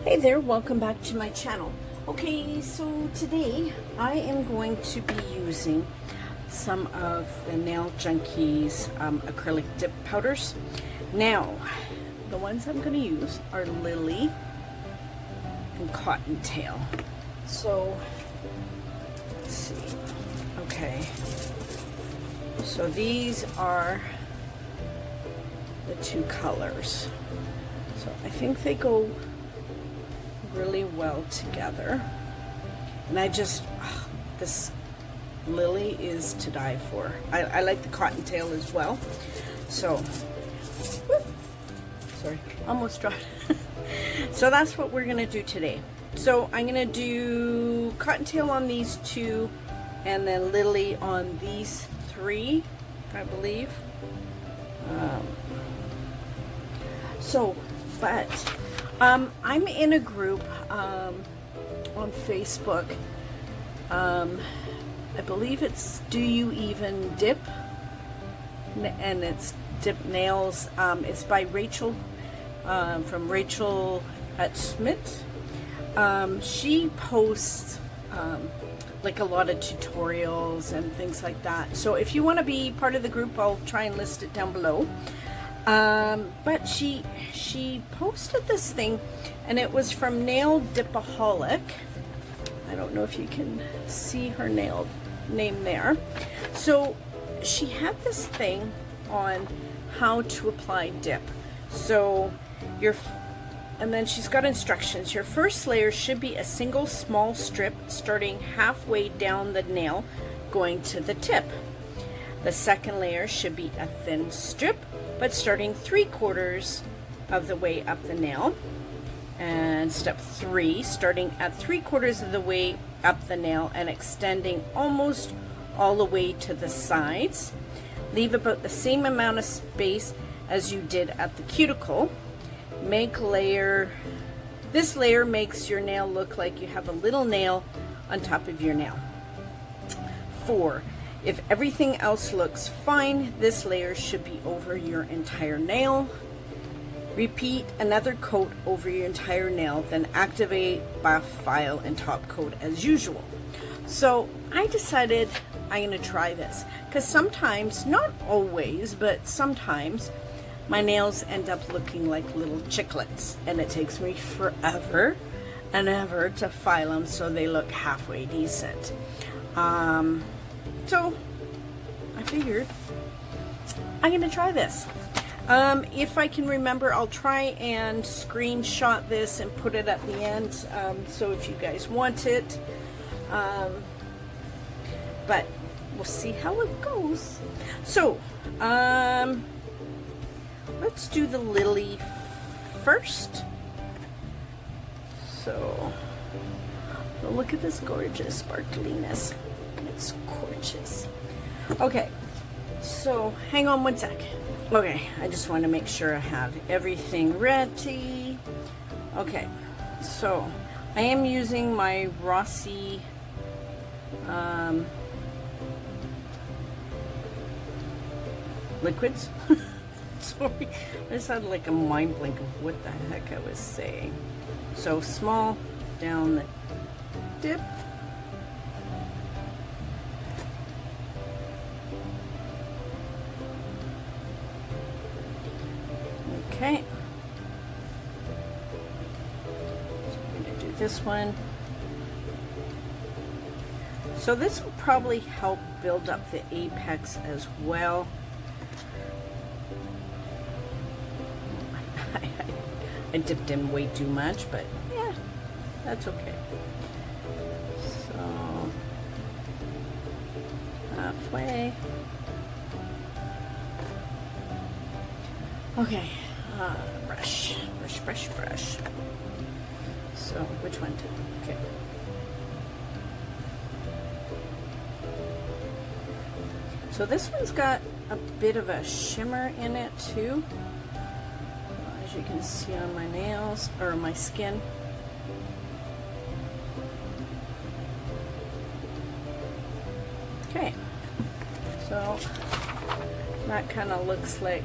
Hey there, welcome back to my channel. Okay, so today I am going to be using some of the Nail Junkie's acrylic dip powders. Now, the ones I'm going to use are Lily and Cottontail. So, let's see. Okay, so these are the two colors. So I think they go really well together, and I just this Lily is to die for. I like the Cottontail as well. So sorry, almost dropped. So that's what we're gonna do today. So I'm gonna do Cottontail on these two and then Lily on these three, I believe. I'm in a group on Facebook. I believe it's Do You Even Dip? And it's Dip Nails. It's by Rachel, from Rachel at Schmidt. She posts like a lot of tutorials and things like that. So if you want to be part of the group, I'll try and list it down below. But she posted this thing, and it was from Nail Dipaholic. I don't know if you can see her nail name there. So she had this thing on how to apply dip. So and then she's got instructions. Your first layer should be a single small strip starting halfway down the nail going to the tip. The second layer should be a thin strip, but starting 3/4 of the way up the nail. And step 3, starting at 3/4 of the way up the nail and extending almost all the way to the sides. Leave about the same amount of space as you did at the cuticle. This layer makes your nail look like you have a little nail on top of your nail. 4, if everything else looks fine, this layer should be over your entire nail. Repeat another coat over your entire nail, then activate, buff, file, and top coat as usual. So I decided I'm going to try this, because sometimes, not always, but sometimes my nails end up looking like little chiclets, and it takes me forever and ever to file them so they look halfway decent. So I figured I'm going to try this. If I can remember, I'll try and screenshot this and put it at the end, so if you guys want it, but we'll see how it goes. So let's do the Lily first. So look at this gorgeous sparkliness. It's gorgeous. Okay, so hang on one sec. Okay, I just want to make sure I have everything ready. Okay, so I am using my Rossi liquids. Sorry, I just had like a mind blink of what the heck I was saying. So small down the dip. Okay, so I'm going to do this one. So this will probably help build up the apex as well. I dipped in way too much, but yeah, that's okay. So halfway. Okay. Brush. So, which one to? Okay. So this one's got a bit of a shimmer in it too, as you can see on my nails, or my skin. Okay. So that kind of looks like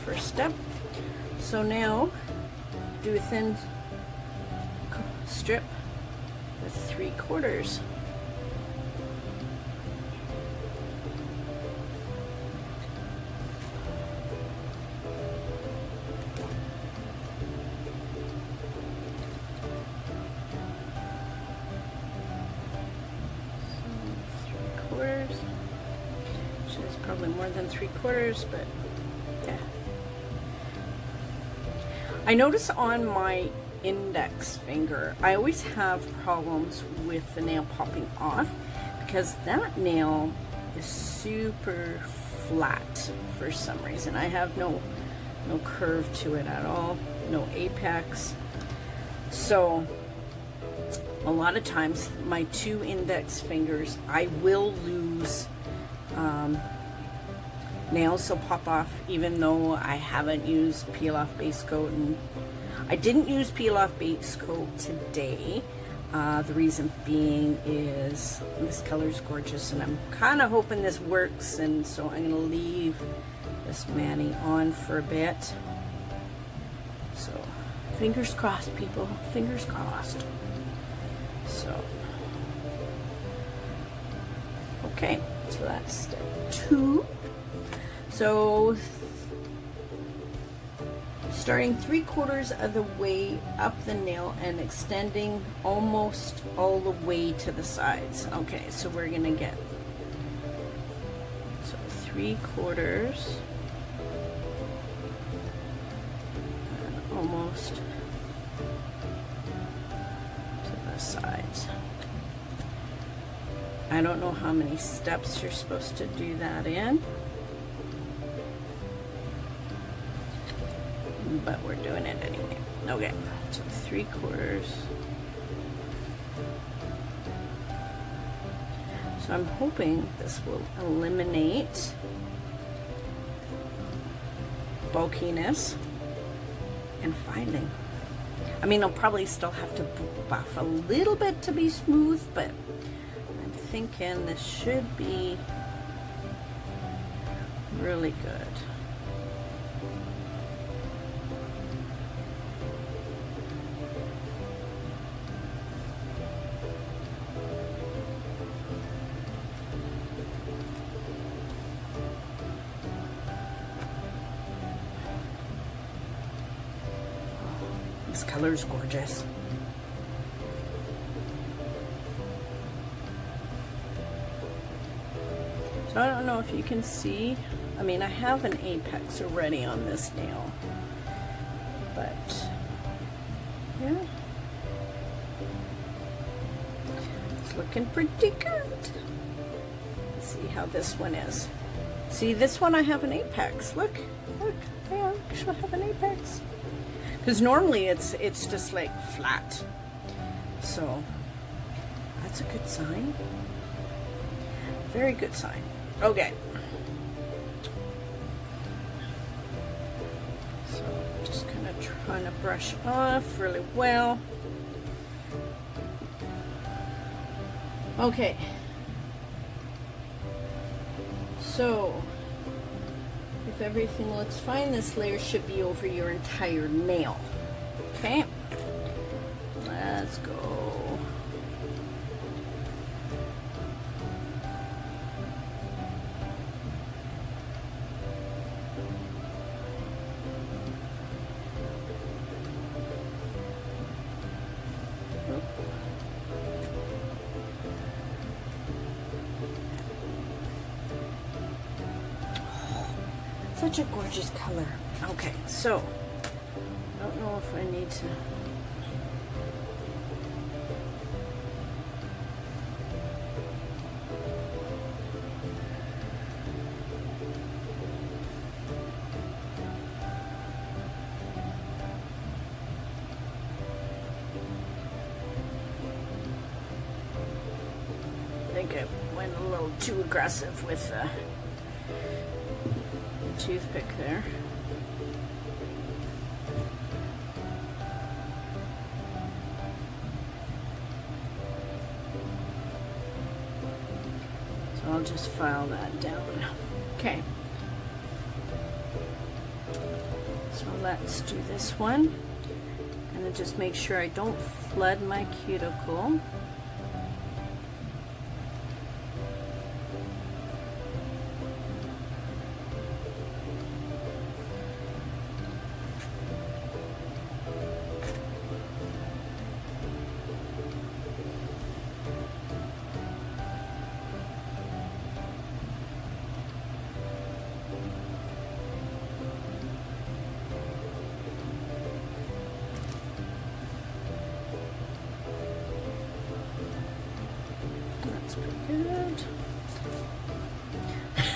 first step. So now do a thin strip with 3/4. Probably more than 3/4, but yeah. I notice on my index finger, I always have problems with the nail popping off because that nail is super flat for some reason. I have no curve to it at all, no apex. So a lot of times my 2 index fingers, I will lose nails will pop off even though I haven't used peel off base coat, and I didn't use peel off base coat today. The reason being is this color is gorgeous and I'm kind of hoping this works, and so I'm going to leave this Mani on for a bit. So fingers crossed, people, fingers crossed. So okay, so that's step 2. So starting 3/4 of the way up the nail and extending almost all the way to the sides. Okay, so we're gonna get 3/4 and almost to the sides. I don't know how many steps you're supposed to do that in, but we're doing it anyway. Okay, so 3/4. So I'm hoping this will eliminate bulkiness and filing. I mean, I'll probably still have to buff a little bit to be smooth, but I'm thinking this should be really good. This color is gorgeous. So I don't know if you can see. I mean, I have an apex already on this nail, but yeah, it's looking pretty good. Let's see how this one is. See, this one I have an apex. Look, I actually have an apex. Because normally it's just like flat. So that's a good sign. Very good sign. Okay. So just kind of trying to brush off really well. Okay. So if everything looks fine, this layer should be over your entire nail. Okay, let's go. Such a gorgeous color. Okay, so I don't know if I need to. I think I went a little too aggressive with the toothpick there. So I'll just file that down. Okay. So let's do this one. I'm gonna just make sure I don't flood my cuticle.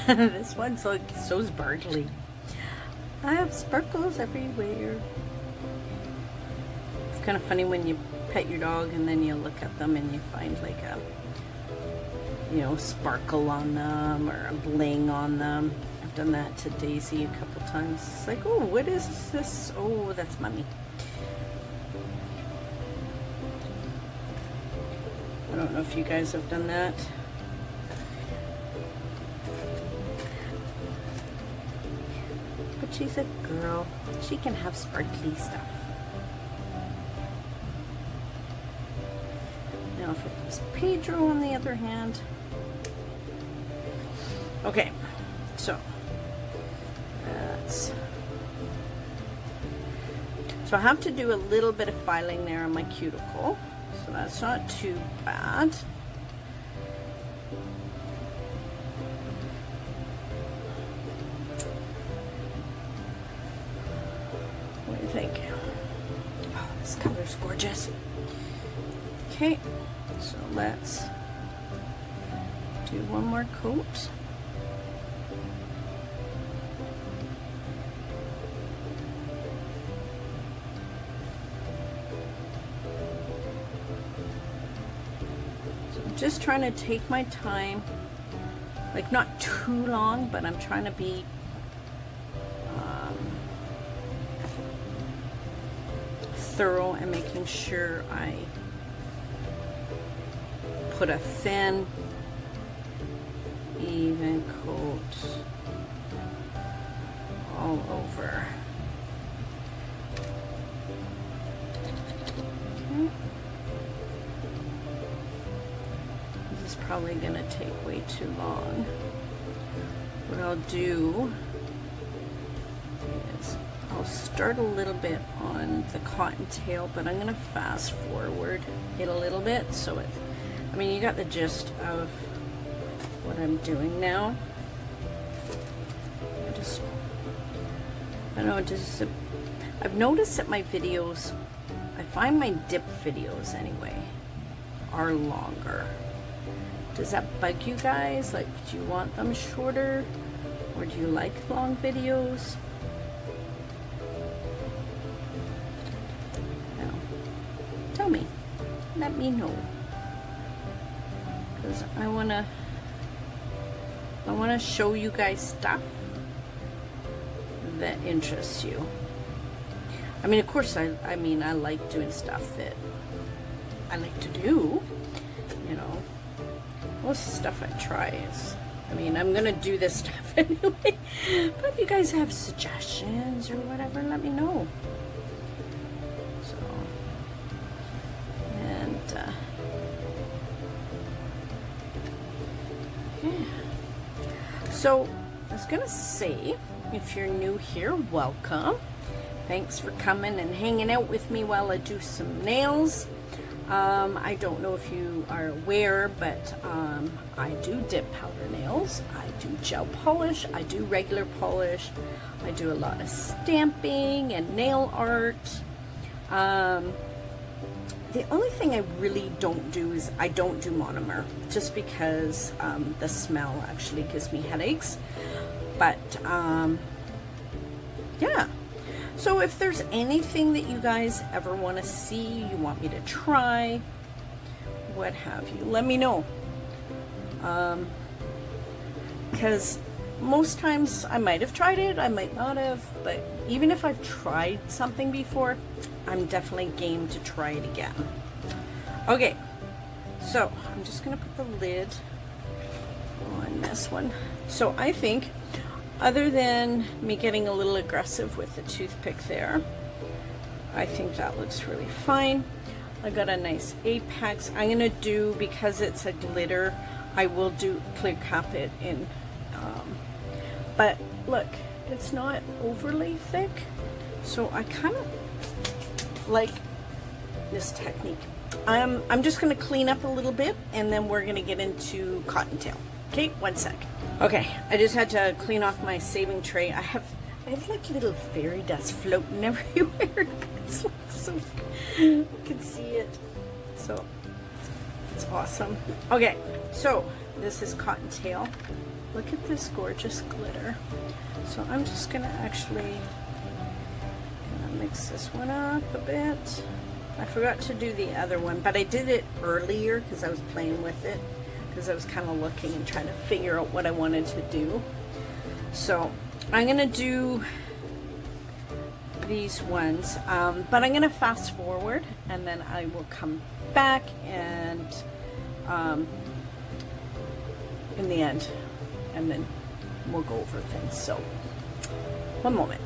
This one's like so sparkly. I have sparkles everywhere. It's kind of funny when you pet your dog and then you look at them and you find like a, you know, sparkle on them or a bling on them. I've done that to Daisy a couple times. It's like, oh, what is this? Oh, that's Mommy. I don't know if you guys have done that. But she's a girl. She can have sparkly stuff. Now if it was Pedro on the other hand. Okay, so that's... So I have to do a little bit of filing there on my cuticle. So that's not too bad. What do you think? Oh, this color's gorgeous. Okay, so let's do one more coat. Just trying to take my time, like not too long, but I'm trying to be thorough and making sure I put a thin, even coat all over. Okay. Probably gonna take way too long. What I'll do is I'll start a little bit on the cottontail, but I'm gonna fast forward it a little bit so it, I mean, you got the gist of what I'm doing now. I don't know, just I've noticed that my videos, I find my dip videos anyway, are longer. Does that bug you guys? Like, do you want them shorter? Or do you like long videos? No. Tell me. Let me know. Because I wanna show you guys stuff that interests you. I mean, of course, I mean, I like doing stuff that I like to do, you know. Most of the stuff I try is, I mean, I'm gonna do this stuff anyway, but if you guys have suggestions or whatever, let me know. So, and yeah. So I was gonna say, if you're new here, welcome. Thanks for coming and hanging out with me while I do some nails. I don't know if you are aware, but I do dip powder nails, I do gel polish, I do regular polish, I do a lot of stamping and nail art. The only thing I really don't do is I don't do monomer, just because the smell actually gives me headaches. But yeah. So if there's anything that you guys ever want to see, you want me to try, what have you, let me know. Because most times I might have tried it, I might not have, but even if I've tried something before, I'm definitely game to try it again. Okay, so I'm just going to put the lid on this one. So I think, other than me getting a little aggressive with the toothpick there, I think that looks really fine. I got a nice apex. I'm gonna do, because it's a glitter, I will do clear cap it in, but look, it's not overly thick, so I kind of like this technique. I'm just gonna clean up a little bit, and then we're gonna get into cottontail. Okay, one sec. Okay, I just had to clean off my saving tray. I have like little fairy dust floating everywhere. It's like so, you can see it. So it's awesome. Okay, so this is cottontail. Look at this gorgeous glitter. So I'm just gonna actually mix this one up a bit. I forgot to do the other one, but I did it earlier because I was playing with it, because I was kind of looking and trying to figure out what I wanted to do. So I'm gonna do these ones, but I'm gonna fast forward, and then I will come back and in the end, and then we'll go over things. So one moment.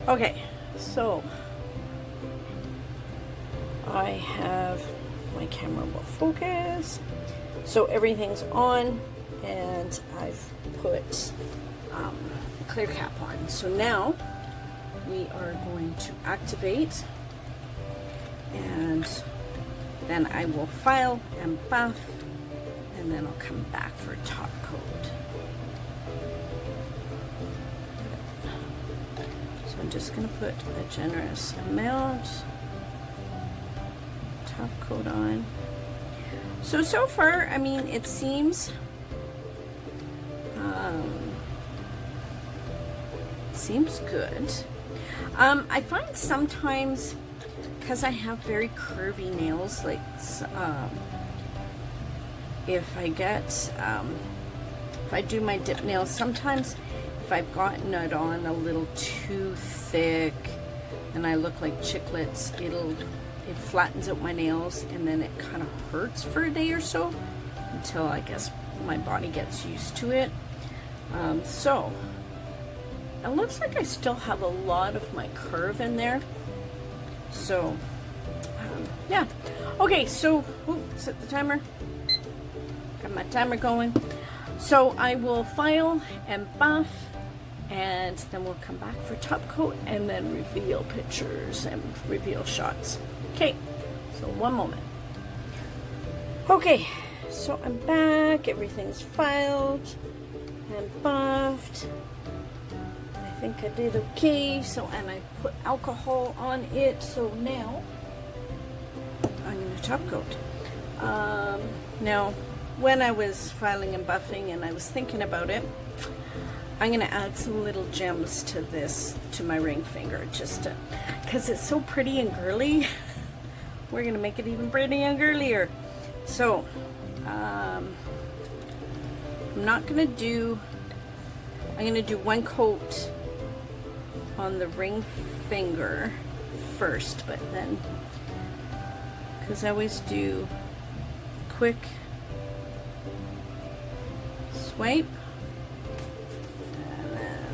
Okay, so I have my camera will focus. So everything's on, and I've put clear cap on. So now we are going to activate, and then I will file and buff, and then I'll come back for top coat. So I'm just going to put a generous amount top coat on. So far, I mean, it seems good. I find sometimes, because I have very curvy nails, like if I do my dip nails, sometimes if I've gotten it on a little too thick and I look like chiclets, it flattens out my nails, and then it kind of hurts for a day or so until I guess my body gets used to it. So it looks like I still have a lot of my curve in there. So yeah. Okay, so set the timer. Got my timer going. So I will file and buff, and then we'll come back for top coat and then reveal pictures and reveal shots. Okay, so one moment. Okay, so I'm back, everything's filed and buffed. I think I did okay, so, and I put alcohol on it, so now I'm gonna top coat. Now, when I was filing and buffing and I was thinking about it, I'm gonna add some little gems to this, to my ring finger, just to, because it's so pretty and girly. We're gonna make it even pretty and girlier. So, I'm gonna do one coat on the ring finger first, but then, because I always do quick swipe and then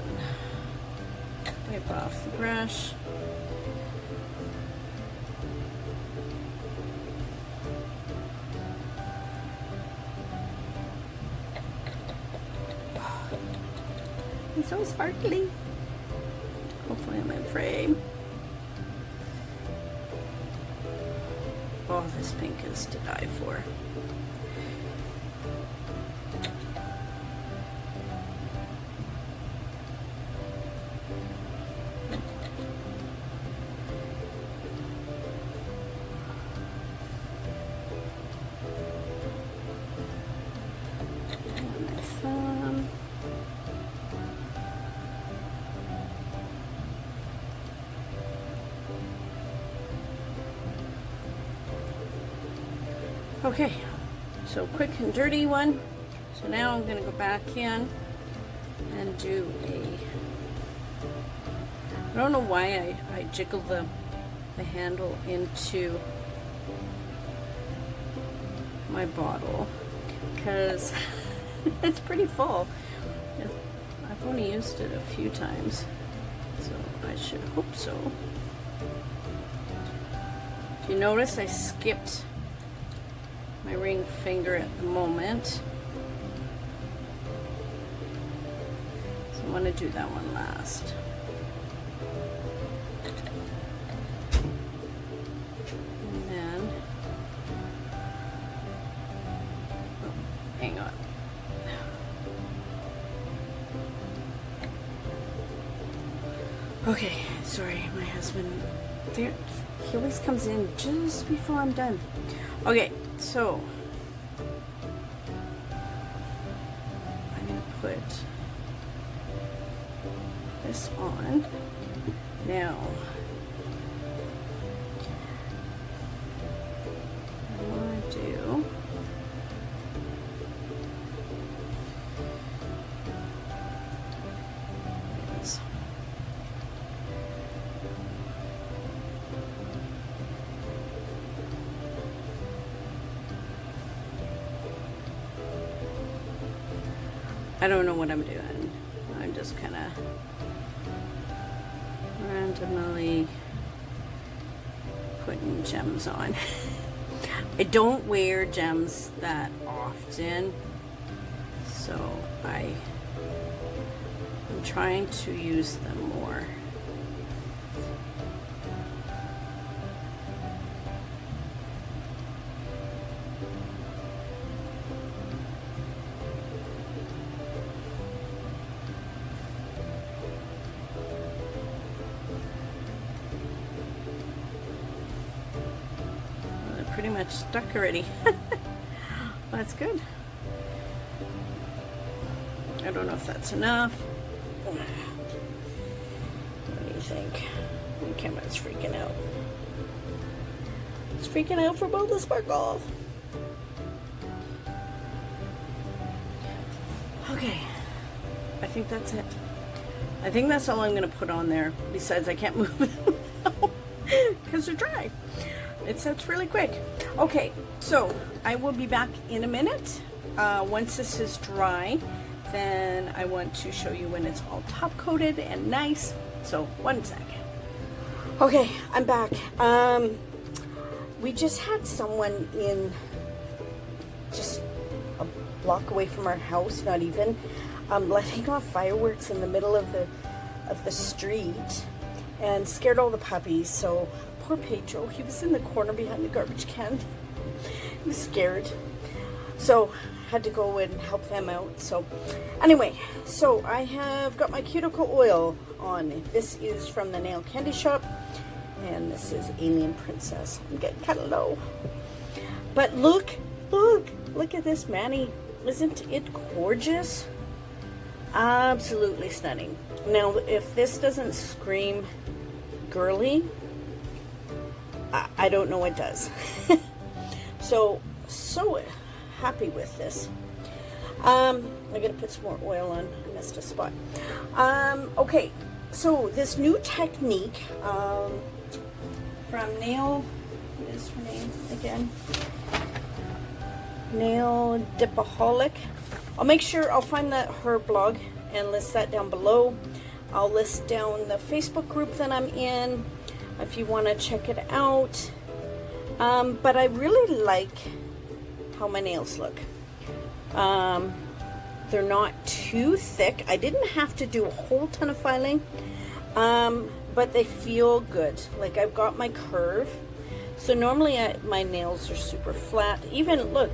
wipe off the brush. It's so sparkly. Hopefully I'm in frame. Oh, this pink is to die for. Okay, so quick and dirty one. So now I'm going to go back in and do I don't know why I jiggle the handle into my bottle, because it's pretty full. I've only used it a few times, so I should hope so. Do you notice I skipped my ring finger at the moment? So I want to do that one last. And then, oh, hang on. Okay, sorry, my husband, there, he always comes in just before I'm done. Okay, so I'm going to put this on. Now, I want to do is I don't know what I'm doing. I'm just kind of randomly putting gems on. I don't wear gems that often, so I'm trying to use them more. Pretty much stuck already. That's good. I don't know if that's enough. What do you think? My camera's freaking out. It's freaking out for both the sparkles. Okay, I think that's it. I think that's all I'm going to put on there. Besides, I can't move them now because they're dry. It sets really quick. Okay, so I will be back in a minute. Once this is dry, then I want to show you when it's all top coated and nice. So 1 second. Okay, I'm back. We just had someone in just block away from our house, not even, letting off fireworks in the middle of the street and scared all the puppies. So poor Pedro, he was in the corner behind the garbage can. He was scared. So had to go and help them out. So anyway, so I have got my Cuticle Oil on. This is from the Nail Candy Shop, and this is Alien Princess. I'm getting kind of low. But look at this, Manny. Isn't it gorgeous? Absolutely stunning. Now, if this doesn't scream girly, I don't know what does. So happy with this. I gotta put some more oil on. I missed a spot. Okay, so this new technique from Nail, what is her name again? Nail Dipaholic. I'll make sure I'll find her blog and list that down below. I'll list down the Facebook group that I'm in if you want to check it out. But I really like how my nails look. They're not too thick. I didn't have to do a whole ton of filing, but they feel good. Like, I've got my curve. So normally my nails are super flat. Even, look,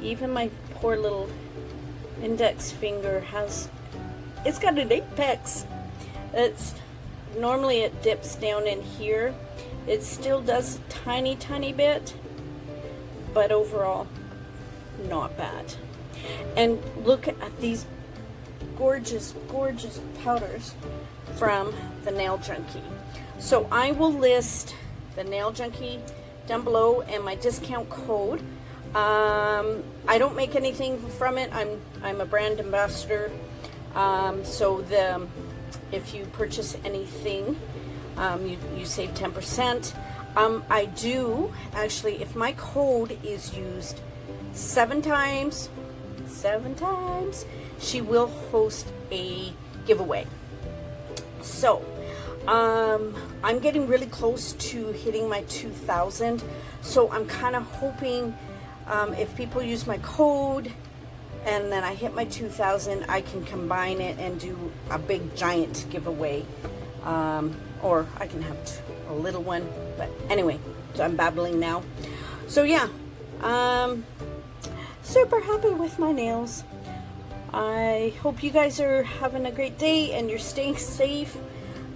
even my poor little index finger it's got an apex. Normally it dips down in here. It still does a tiny bit, but overall, not bad. And look at these gorgeous powders from the Nail Junkie. So I will list the Nail Junkie down below and my discount code. I don't make anything from it. I'm a brand ambassador. So if you purchase anything, you save 10%. I do actually, if my code is used 7 times, she will host a giveaway. So I'm getting really close to hitting my 2,000. So I'm kind of hoping if people use my code and then I hit my 2,000, I can combine it and do a big giant giveaway. Or I can have a little one. But anyway, so I'm babbling now. So yeah, super happy with my nails. I hope you guys are having a great day and you're staying safe.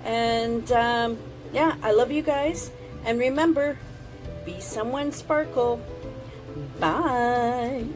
And yeah, I love you guys. And remember, be someone sparkle. Bye.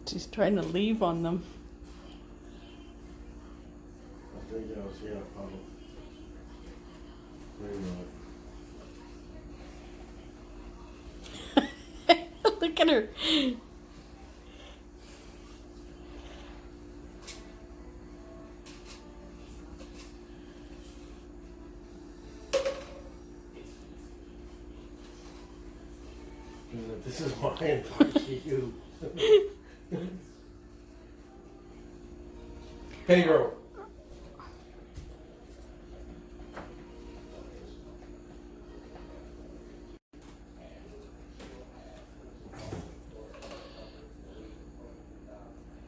She's trying to leave on them. I think that was, yeah, probably. Maybe not. Look at her. This is why I invite you. Pedro.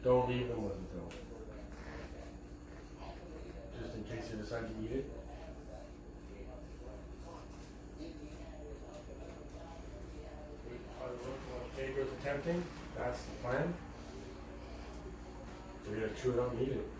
Don't leave them with it though. Just in case you decide to eat it. tempting. That's the plan. We're gonna chew it up and eat it.